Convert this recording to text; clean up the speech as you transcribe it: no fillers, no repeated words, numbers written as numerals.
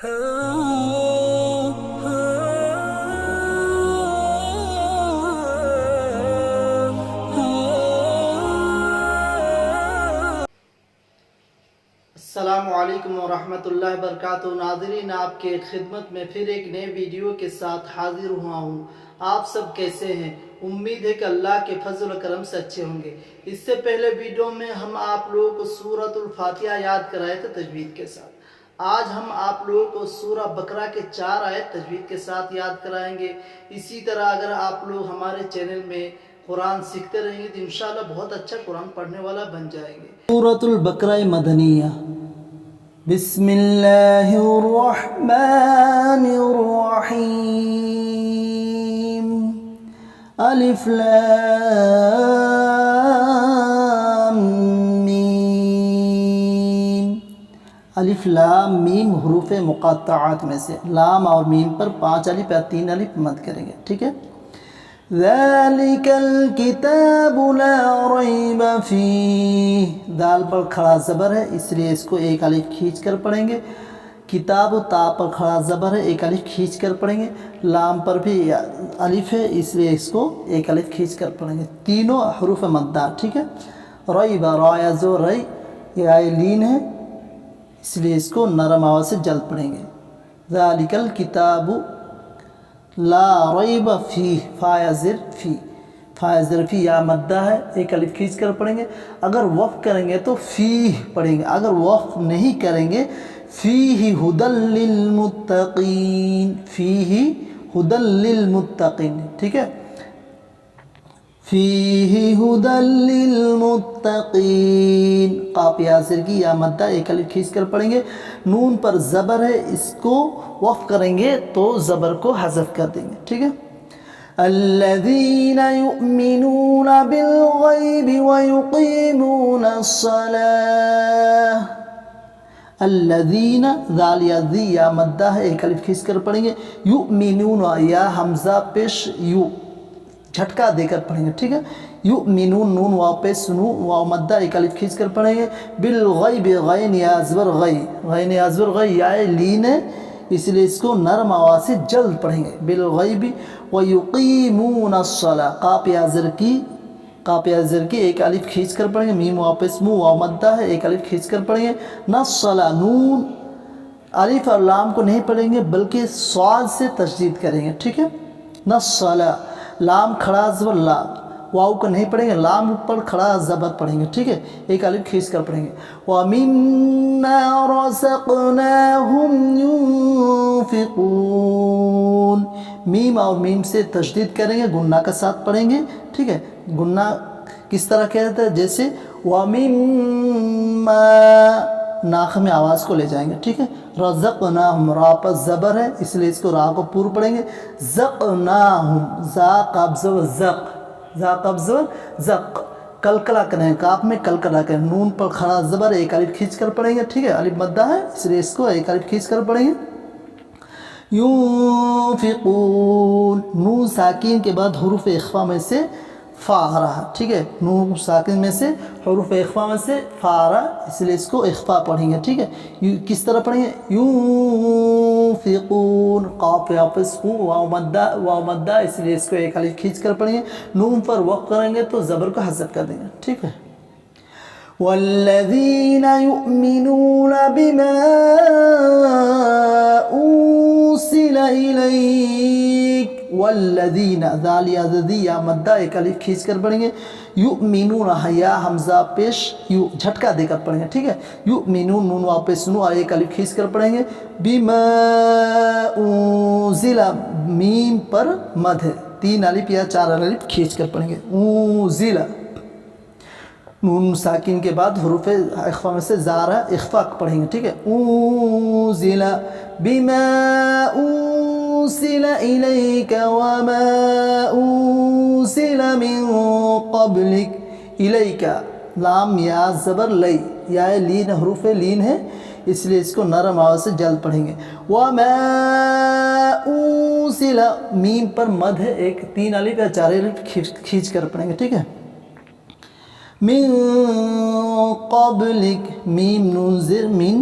السلام علیکم ورحمۃ اللہ وبرکاتہ۔ ناظرین، آپ کے خدمت میں پھر ایک نئے ویڈیو کے ساتھ حاضر ہوا ہوں۔ آپ سب کیسے ہیں؟ امید ہے کہ اللہ کے فضل و کرم سے اچھے ہوں گے۔ اس سے پہلے ویڈیو میں ہم آپ لوگوں کو سورۃ الفاتحہ یاد کرائے تھے تجوید کے ساتھ۔ آج ہم آپ لوگوں کو سورہ بقرہ کے 4 آیت تجوید کے ساتھ یاد کرائیں گے۔ اسی طرح اگر آپ لوگ ہمارے چینل میں قرآن سیکھتے رہیں گے تو انشاءاللہ بہت اچھا قرآن پڑھنے والا بن جائیں گے۔ سورۃ البقرہ مدنیہ۔ بسم اللہ الرحمن الرحیم۔ الف لام میم۔ الف لام میم حروف مقطعات میں سے لام اور میم پر 5 الف یا 3 الف مد کریں گے، ٹھیک ہے۔ ذالک الکتاب لا ریب فیہ، دال پر کھڑا زبر ہے اس لیے اس کو ایک الف کھینچ کر پڑھیں گے۔ کتاب و تا پر کھڑا زبر ہے، ایک الف کھینچ کر پڑھیں گے۔ لام پر بھی الف ہے اس لیے اس کو ایک الف کھینچ کر پڑھیں گے۔ تینوں حروف مدہ، ٹھیک ہے۔ ریب، را یا زو ری، یہ لین ہے اس لیے اس کو نرم آواز سے جلد پڑھیں گے۔ ذالک الکتاب لا ریب فیہ، فا یا زر فی، فا یا زر فی یا مدہ ہے، ایک الف کھینچ کر پڑھیں گے۔ اگر وقف کریں گے تو فیہ پڑھیں گے، اگر وقف نہیں کریں گے فیہ ھدی للمتقین، فیہ ھدی للمتقین، ٹھیک ہے۔ فیہ ھدی للمتقین، قاف یا زر کی یا مدہ، ایک الف کھینچ کر پڑھیں گے۔ نون پر زبر ہے، اس کو وقف کریں گے تو زبر کو حذف کر دیں گے، ٹھیک ہے۔ الذین یؤمنون بالغیب ویقیمون الصلاۃ، الذین، ذال یا ذی یا مدہ ہے، ایک الف کھینچ کر پڑھیں گے۔ یؤمنون، یا حمزہ پیش یو، جھٹکا دے کر پڑھیں گے، ٹھیک ہے۔ یؤمنون، نون واو پیش نو، واو مدہ، ایک الف کھینچ کر پڑھیں گے۔ بالغیب، غین یا زبر غی، غین یا زبر غی، یا لین ہے اس لیے اس کو نرم آواز سے جلد پڑھیں گے۔ بالغیب ویقیمون الصلاۃ، قاف یا زر کی، قاف یا زر کی ایک الف کھینچ کر پڑھیں گے۔ میم واو پیش مو، واو مدہ ہے، ایک الف کھینچ کر پڑھیں گے۔ نصلا، نون الف اور لام کو نہیں پڑھیں گے بلکہ صاد سے تشدید کریں گے، ٹھیک ہے۔ نصلا، لام کھڑا زبر لا، واو کو نہیں پڑھیں گے، لام پر کھڑا زبر پڑھیں گے، ٹھیک ہے۔ ایک الف کھینچ کر پڑھیں گے۔ وَمِمَّا رَزَقْنَاهُمْ يُنْفِقُونَ، میم اور میم سے تشدید کریں گے، گنہ کا ساتھ پڑھیں گے، ٹھیک ہے۔ گنہ کس طرح کہتے ہیں؟ جیسے وَمِمَّا، ناخ میں آواز کو لے جائیں گے، ٹھیک ہے۔ رزقناہم، را پر زبر ہے اس لیے اس کو را کو پور پڑھیں گے۔ زقناہم، زا قبض و زق، زا قبض و زق، کلکلا کریں، کاف میں کلکلا کریں۔ نون پر کھڑا زبر، ایک الف کھینچ کر پڑھیں گے، ٹھیک ہے۔ الف مدہ ہے اس لیے اس کو ایک الف کھینچ کر پڑھیں گے۔ ينفقون، نون ساکین کے بعد حروف اخفا میں سے فا رہا، ٹھیک ہے۔ نون ساکن میں سے حروف اخفا میں سے فا رہا اس لیے اس کو اخفا پڑھیں گے، ٹھیک ہے۔ کس طرح پڑھیں گے؟ ينفقون، قاف یا پس واو مدہ اس لیے اس کو ایک الف کھینچ کر پڑھیں گے۔ نون پر وقف کریں گے تو زبر کو حذف کر دیں گے، ٹھیک ہے۔ والذین یؤمنون بما أُرسِلَ إِلَيْكَ، والذین، ذال یا ذی یا مدہ، ایک الف کھینچ کر پڑھیں گے۔ یؤمنون، یا حمزہ پیش یو، جھٹکا دے کر پڑھیں گے، ٹھیک ہے۔ یؤمنون، نون واو پیش نو، ایک الف کھینچ کر پڑھیں گے۔ بما أُنزِلَ، میم پر مد ہے، 3 الف یا 4 الف کھینچ کر پڑھیں گے۔ أُنزِلَ، نون ساکن کے بعد حروف اخفا میں سے زارہ اخفا پڑھیں گے، ٹھیک ہے۔ أُنزِلَ بما أُرسِلَ إِلَيْكَ وما أُرسِلَ من قبلك، إِلَيْكَ، لام یا زبر لئی، یا لین، حروف لین ہے اس لیے اس کو نرم آواز سے جلد پڑھیں گے۔ وما أُرسِلَ، میم پر مد ہے، ایک 3 الف یا 4 الف کھینچ کر پڑھیں گے، ٹھیک ہے۔ من قبلک، میم نون زر، من